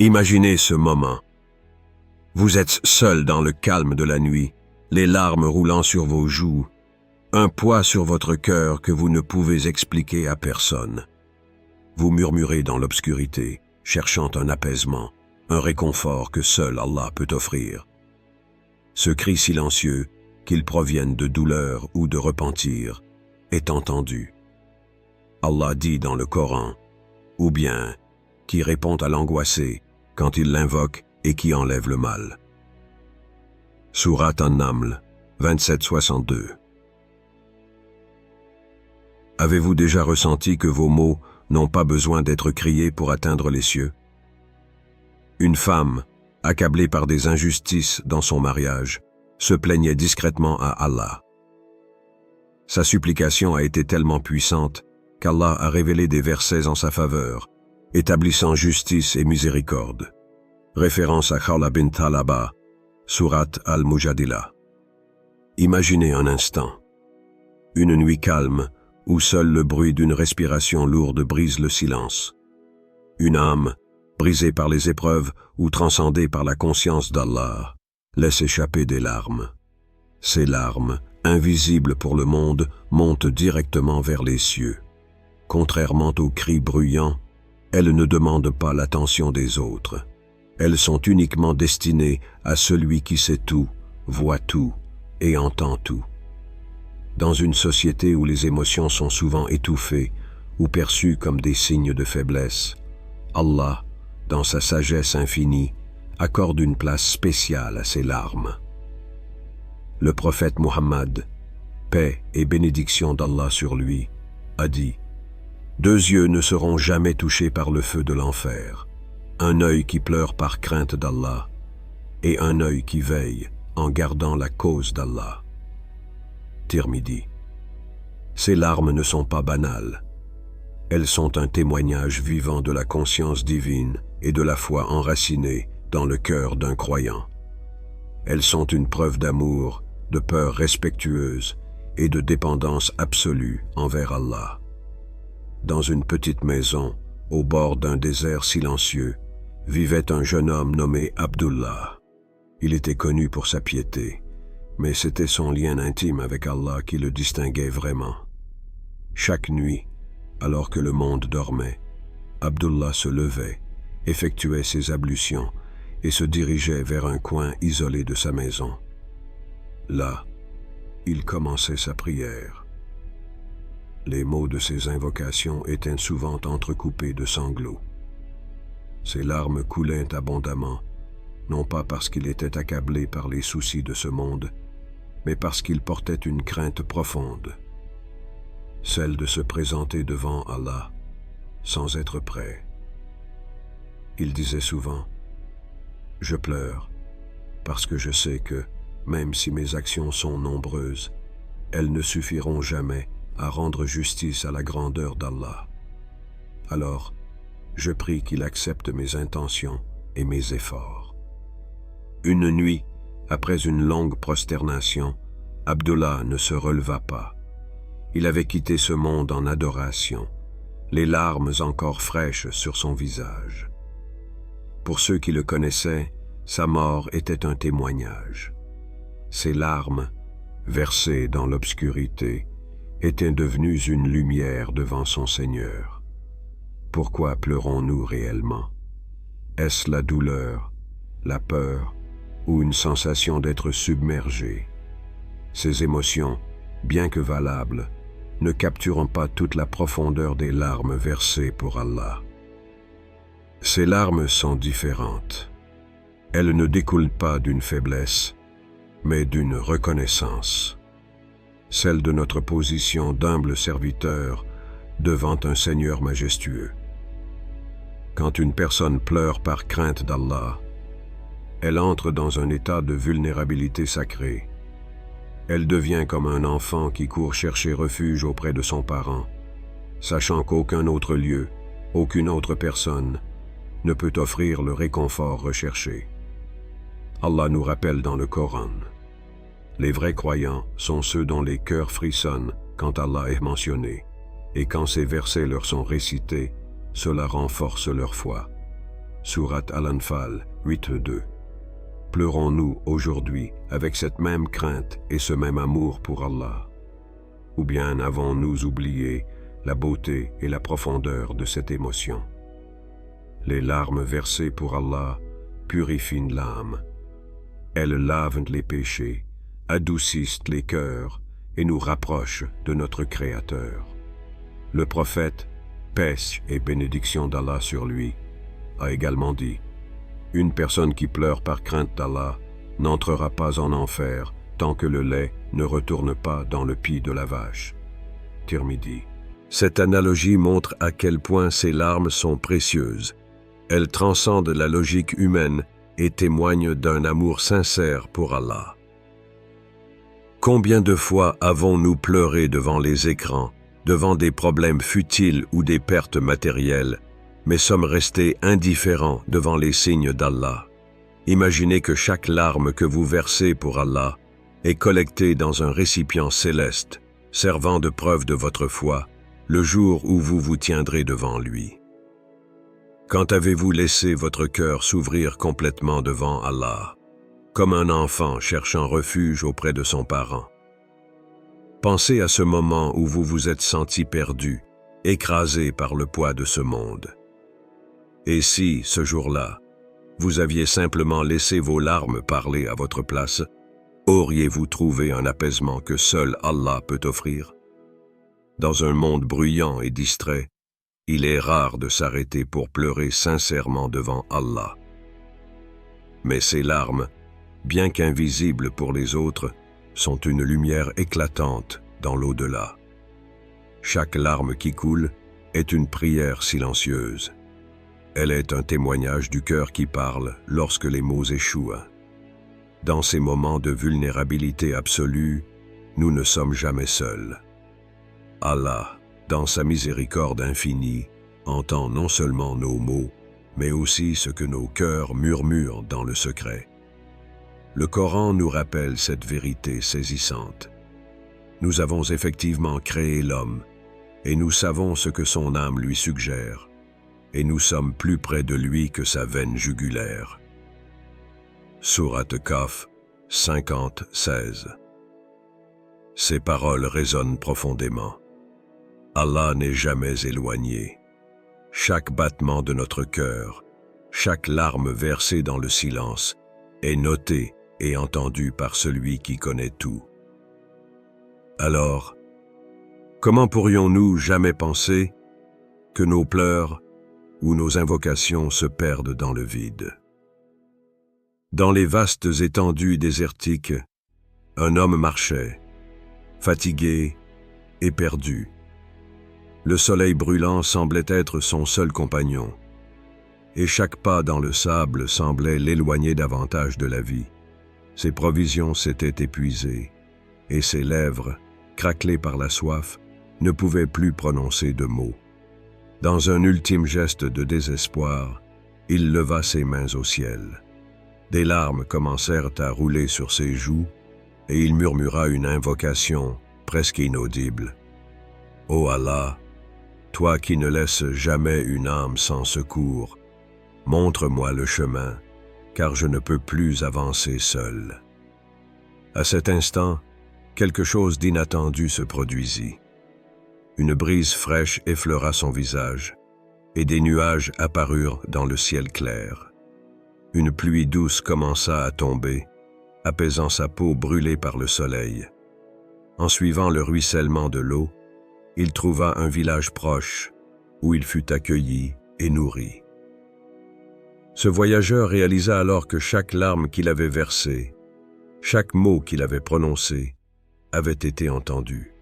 Imaginez ce moment. Vous êtes seul dans le calme de la nuit, les larmes roulant sur vos joues, un poids sur votre cœur que vous ne pouvez expliquer à personne. Vous murmurez dans l'obscurité, cherchant un apaisement, un réconfort que seul Allah peut offrir. Ce cri silencieux, qu'il provienne de douleur ou de repentir, est entendu. Allah dit dans le Coran, ou bien, qui répond à l'angoissé quand il l'invoque et qui enlève le mal. Sourate An-Naml, 27-62. Avez-vous déjà ressenti que vos mots n'ont pas besoin d'être criés pour atteindre les cieux? Une femme, accablée par des injustices dans son mariage, se plaignait discrètement à Allah. Sa supplication a été tellement puissante qu'Allah a révélé des versets en sa faveur, établissant justice et miséricorde. Référence à Khawla bint Thalaba, Sourate Al-Mujadila. Imaginez un instant. Une nuit calme, où seul le bruit d'une respiration lourde brise le silence. Une âme, brisée par les épreuves ou transcendée par la conscience d'Allah, laisse échapper des larmes. Ces larmes, invisibles pour le monde, montent directement vers les cieux. Contrairement aux cris bruyants, elles ne demandent pas l'attention des autres. Elles sont uniquement destinées à celui qui sait tout, voit tout et entend tout. Dans une société où les émotions sont souvent étouffées ou perçues comme des signes de faiblesse, Allah, dans sa sagesse infinie, accorde une place spéciale à ces larmes. Le prophète Muhammad, paix et bénédiction d'Allah sur lui, a dit « Deux yeux ne seront jamais touchés par le feu de l'enfer, un œil qui pleure par crainte d'Allah et un œil qui veille en gardant la cause d'Allah. » Tirmidhi. Ces larmes ne sont pas banales. Elles sont un témoignage vivant de la conscience divine et de la foi enracinée dans le cœur d'un croyant. Elles sont une preuve d'amour, de peur respectueuse et de dépendance absolue envers Allah. Dans une petite maison, au bord d'un désert silencieux, vivait un jeune homme nommé Abdullah. Il était connu pour sa piété, mais c'était son lien intime avec Allah qui le distinguait vraiment. Chaque nuit, alors que le monde dormait, Abdullah se levait, effectuait ses ablutions et se dirigeait vers un coin isolé de sa maison. Là, il commençait sa prière. Les mots de ses invocations étaient souvent entrecoupés de sanglots. Ses larmes coulaient abondamment, non pas parce qu'il était accablé par les soucis de ce monde, mais parce qu'il portait une crainte profonde, celle de se présenter devant Allah sans être prêt. Il disait souvent « Je pleure parce que je sais que, même si mes actions sont nombreuses, elles ne suffiront jamais à rendre justice à la grandeur d'Allah. Alors, je prie qu'il accepte mes intentions et mes efforts. » Une nuit, après une longue prosternation, Abdullah ne se releva pas. Il avait quitté ce monde en adoration, les larmes encore fraîches sur son visage. Pour ceux qui le connaissaient, sa mort était un témoignage. Ses larmes, versées dans l'obscurité, étaient devenues une lumière devant son Seigneur. Pourquoi pleurons-nous réellement? Est-ce la douleur, la peur ou une sensation d'être submergé? Ces émotions, bien que valables, ne capturent pas toute la profondeur des larmes versées pour Allah. Ces larmes sont différentes. Elles ne découlent pas d'une faiblesse, mais d'une reconnaissance, celle de notre position d'humble serviteur devant un Seigneur majestueux. Quand une personne pleure par crainte d'Allah, elle entre dans un état de vulnérabilité sacrée. Elle devient comme un enfant qui court chercher refuge auprès de son parent, sachant qu'aucun autre lieu, aucune autre personne ne peut offrir le réconfort recherché. Allah nous rappelle dans le Coran: les vrais croyants sont ceux dont les cœurs frissonnent quand Allah est mentionné, et quand ces versets leur sont récités, cela renforce leur foi. Sourate Al-Anfal 8:2. Pleurons-nous aujourd'hui avec cette même crainte et ce même amour pour Allah? Ou bien avons-nous oublié la beauté et la profondeur de cette émotion? Les larmes versées pour Allah purifient l'âme. Elles lavent les péchés, adoucissent les cœurs et nous rapprochent de notre Créateur. Le prophète, paix et bénédiction d'Allah sur lui, a également dit: une personne qui pleure par crainte d'Allah n'entrera pas en enfer tant que le lait ne retourne pas dans le pis de la vache. Tirmidhi. Cette analogie montre à quel point ces larmes sont précieuses. Elles transcendent la logique humaine et témoignent d'un amour sincère pour Allah. Combien de fois avons-nous pleuré devant les écrans, devant des problèmes futiles ou des pertes matérielles, mais sommes restés indifférents devant les signes d'Allah? Imaginez que chaque larme que vous versez pour Allah est collectée dans un récipient céleste, servant de preuve de votre foi, le jour où vous vous tiendrez devant lui. Quand avez-vous laissé votre cœur s'ouvrir complètement devant Allah, comme un enfant cherchant refuge auprès de son parent? Pensez à ce moment où vous vous êtes senti perdu, écrasé par le poids de ce monde. Et si, ce jour-là, vous aviez simplement laissé vos larmes parler à votre place, auriez-vous trouvé un apaisement que seul Allah peut offrir? Dans un monde bruyant et distrait, il est rare de s'arrêter pour pleurer sincèrement devant Allah. Mais ces larmes, bien qu'invisibles pour les autres, sont une lumière éclatante dans l'au-delà. Chaque larme qui coule est une prière silencieuse. Elle est un témoignage du cœur qui parle lorsque les mots échouent. Dans ces moments de vulnérabilité absolue, nous ne sommes jamais seuls. Allah, dans sa miséricorde infinie, entend non seulement nos mots, mais aussi ce que nos cœurs murmurent dans le secret. Le Coran nous rappelle cette vérité saisissante. Nous avons effectivement créé l'homme, et nous savons ce que son âme lui suggère, et nous sommes plus près de lui que sa veine jugulaire. Sourate Kaf 50-16. Ces paroles résonnent profondément. Allah n'est jamais éloigné. Chaque battement de notre cœur, chaque larme versée dans le silence, est noté et entendu par celui qui connaît tout. Alors, comment pourrions-nous jamais penser que nos pleurs ou nos invocations se perdent dans le vide? Dans les vastes étendues désertiques, un homme marchait, fatigué et perdu. Le soleil brûlant semblait être son seul compagnon, et chaque pas dans le sable semblait l'éloigner davantage de la vie. Ses provisions s'étaient épuisées, et ses lèvres, craquelées par la soif, ne pouvaient plus prononcer de mots. Dans un ultime geste de désespoir, il leva ses mains au ciel. Des larmes commencèrent à rouler sur ses joues, et il murmura une invocation presque inaudible. « Ô Allah, toi qui ne laisses jamais une âme sans secours, montre-moi le chemin, car je ne peux plus avancer seul. » À cet instant, quelque chose d'inattendu se produisit. Une brise fraîche effleura son visage, et des nuages apparurent dans le ciel clair. Une pluie douce commença à tomber, apaisant sa peau brûlée par le soleil. En suivant le ruissellement de l'eau, il trouva un village proche, où il fut accueilli et nourri. Ce voyageur réalisa alors que chaque larme qu'il avait versée, chaque mot qu'il avait prononcé, avait été entendu.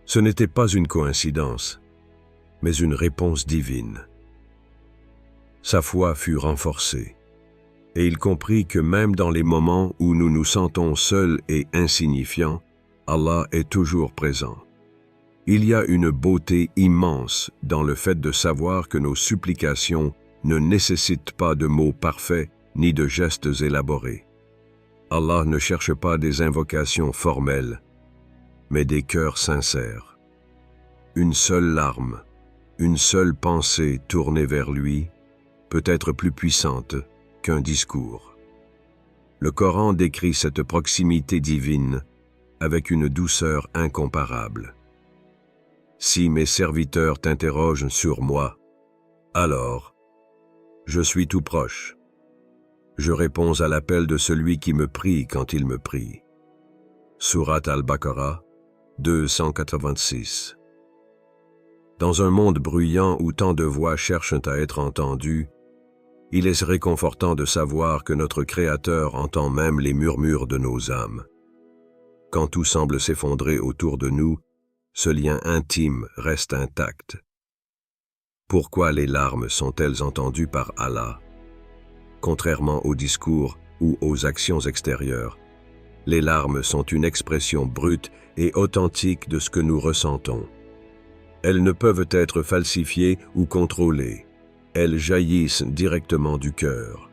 Ce n'était pas une coïncidence, mais une réponse divine. Sa foi fut renforcée, et il comprit que même dans les moments où nous nous sentons seuls et insignifiants, Allah est toujours présent. Il y a une beauté immense dans le fait de savoir que nos supplications ne nécessitent pas de mots parfaits ni de gestes élaborés. Allah ne cherche pas des invocations formelles, mais des cœurs sincères. Une seule larme, une seule pensée tournée vers lui peut être plus puissante qu'un discours. Le Coran décrit cette proximité divine avec une douceur incomparable. Si mes serviteurs t'interrogent sur moi, alors je suis tout proche. Je réponds à l'appel de celui qui me prie quand il me prie. Sourate Al-Baqarah 286. Dans un monde bruyant où tant de voix cherchent à être entendues, il est réconfortant de savoir que notre Créateur entend même les murmures de nos âmes. Quand tout semble s'effondrer autour de nous, ce lien intime reste intact. Pourquoi les larmes sont-elles entendues par Allah? Contrairement aux discours ou aux actions extérieures, les larmes sont une expression brute et authentique de ce que nous ressentons. Elles ne peuvent être falsifiées ou contrôlées. Elles jaillissent directement du cœur.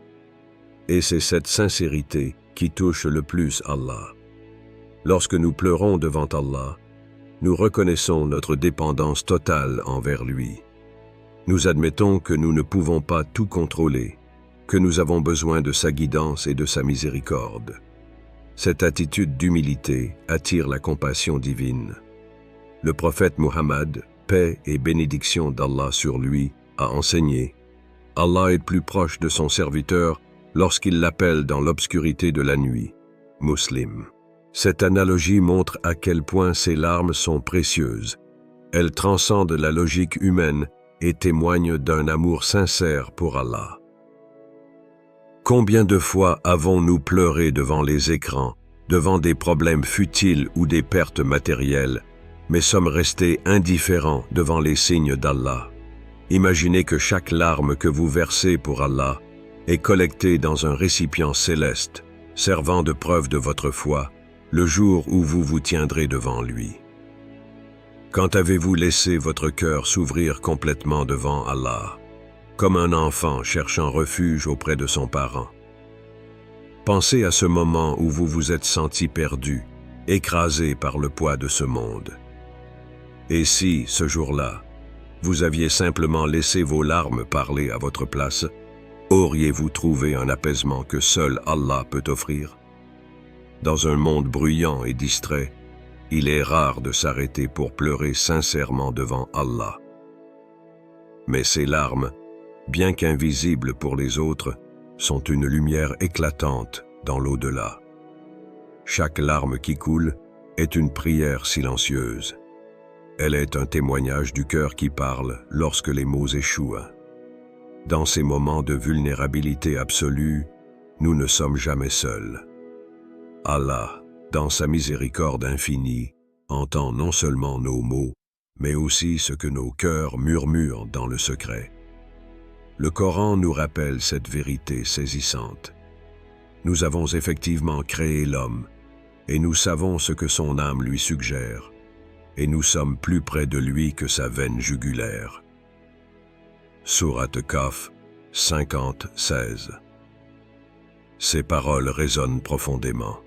Et c'est cette sincérité qui touche le plus Allah. Lorsque nous pleurons devant Allah, nous reconnaissons notre dépendance totale envers lui. Nous admettons que nous ne pouvons pas tout contrôler, que nous avons besoin de sa guidance et de sa miséricorde. Cette attitude d'humilité attire la compassion divine. Le prophète Muhammad, paix et bénédiction d'Allah sur lui, a enseigné « Allah est plus proche de son serviteur lorsqu'il l'appelle dans l'obscurité de la nuit. » Muslim. Cette analogie montre à quel point ces larmes sont précieuses. Elles transcendent la logique humaine et témoignent d'un amour sincère pour Allah. Combien de fois avons-nous pleuré devant les écrans, devant des problèmes futiles ou des pertes matérielles, mais sommes restés indifférents devant les signes d'Allah? Imaginez que chaque larme que vous versez pour Allah est collectée dans un récipient céleste, servant de preuve de votre foi, le jour où vous vous tiendrez devant lui. Quand avez-vous laissé votre cœur s'ouvrir complètement devant Allah, comme un enfant cherchant refuge auprès de son parent? Pensez à ce moment où vous vous êtes senti perdu, écrasé par le poids de ce monde. Et si, ce jour-là, vous aviez simplement laissé vos larmes parler à votre place, auriez-vous trouvé un apaisement que seul Allah peut offrir? Dans un monde bruyant et distrait, il est rare de s'arrêter pour pleurer sincèrement devant Allah. Mais ces larmes, bien qu'invisibles pour les autres, sont une lumière éclatante dans l'au-delà. Chaque larme qui coule est une prière silencieuse. Elle est un témoignage du cœur qui parle lorsque les mots échouent. Dans ces moments de vulnérabilité absolue, nous ne sommes jamais seuls. Allah, dans sa miséricorde infinie, entend non seulement nos mots, mais aussi ce que nos cœurs murmurent dans le secret. Le Coran nous rappelle cette vérité saisissante. Nous avons effectivement créé l'homme, et nous savons ce que son âme lui suggère, et nous sommes plus près de lui que sa veine jugulaire. Sourate Kaf 50-16. Ces paroles résonnent profondément.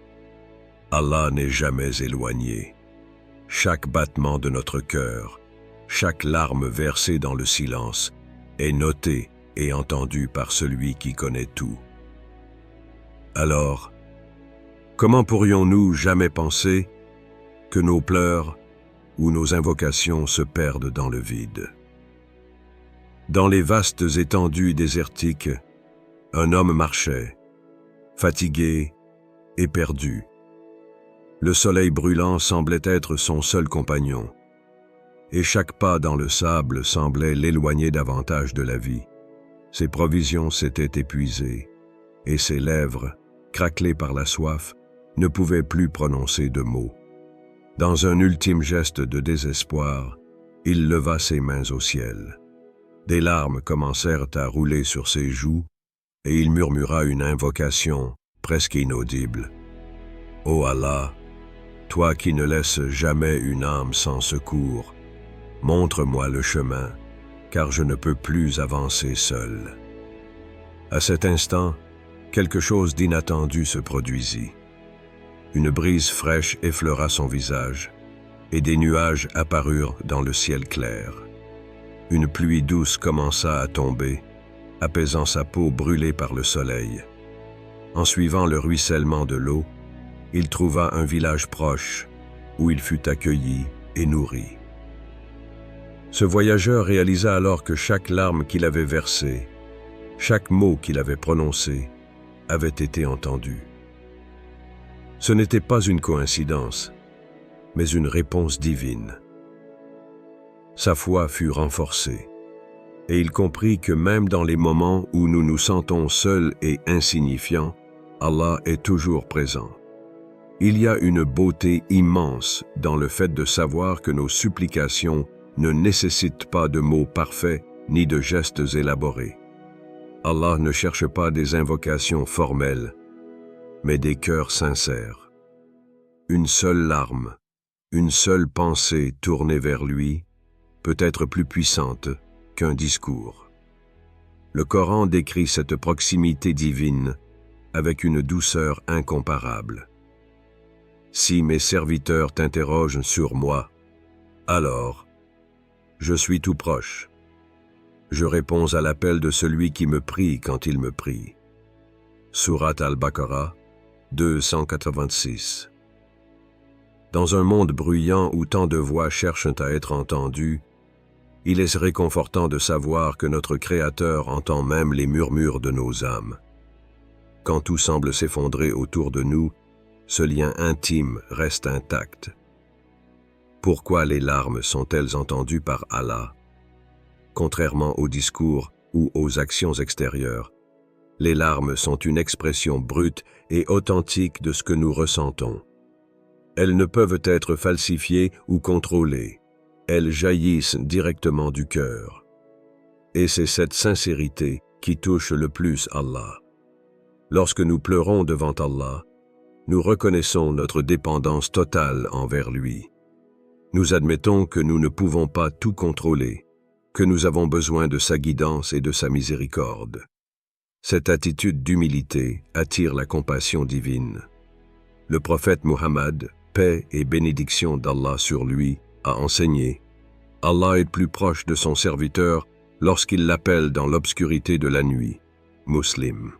Allah n'est jamais éloigné. Chaque battement de notre cœur, chaque larme versée dans le silence, est notée et entendue par celui qui connaît tout. Alors, comment pourrions-nous jamais penser que nos pleurs ou nos invocations se perdent dans le vide? Dans les vastes étendues désertiques, un homme marchait, fatigué et perdu. Le soleil brûlant semblait être son seul compagnon, et chaque pas dans le sable semblait l'éloigner davantage de la vie. Ses provisions s'étaient épuisées, et ses lèvres, craquelées par la soif, ne pouvaient plus prononcer de mots. Dans un ultime geste de désespoir, il leva ses mains au ciel. Des larmes commencèrent à rouler sur ses joues, et il murmura une invocation presque inaudible. « Ô Allah, toi qui ne laisses jamais une âme sans secours, montre-moi le chemin, car je ne peux plus avancer seul. » À cet instant, quelque chose d'inattendu se produisit. Une brise fraîche effleura son visage, et des nuages apparurent dans le ciel clair. Une pluie douce commença à tomber, apaisant sa peau brûlée par le soleil. En suivant le ruissellement de l'eau, il trouva un village proche où il fut accueilli et nourri. Ce voyageur réalisa alors que chaque larme qu'il avait versée, chaque mot qu'il avait prononcé, avait été entendu. Ce n'était pas une coïncidence, mais une réponse divine. Sa foi fut renforcée, et il comprit que même dans les moments où nous nous sentons seuls et insignifiants, Allah est toujours présent. Il y a une beauté immense dans le fait de savoir que nos supplications ne nécessitent pas de mots parfaits ni de gestes élaborés. Allah ne cherche pas des invocations formelles, mais des cœurs sincères. Une seule larme, une seule pensée tournée vers lui peut être plus puissante qu'un discours. Le Coran décrit cette proximité divine avec une douceur incomparable. Si mes serviteurs t'interrogent sur moi, alors je suis tout proche. Je réponds à l'appel de celui qui me prie quand il me prie. Surat al-Baqarah 286. Dans un monde bruyant où tant de voix cherchent à être entendues, il est réconfortant de savoir que notre Créateur entend même les murmures de nos âmes. Quand tout semble s'effondrer autour de nous, ce lien intime reste intact. Pourquoi les larmes sont-elles entendues par Allah? Contrairement aux discours ou aux actions extérieures, les larmes sont une expression brute et authentique de ce que nous ressentons. Elles ne peuvent être falsifiées ou contrôlées. Elles jaillissent directement du cœur. Et c'est cette sincérité qui touche le plus Allah. Lorsque nous pleurons devant Allah, nous reconnaissons notre dépendance totale envers lui. Nous admettons que nous ne pouvons pas tout contrôler, que nous avons besoin de sa guidance et de sa miséricorde. Cette attitude d'humilité attire la compassion divine. Le prophète Muhammad, paix et bénédiction d'Allah sur lui, a enseigné « Allah est plus proche de son serviteur lorsqu'il l'appelle dans l'obscurité de la nuit. » Muslim.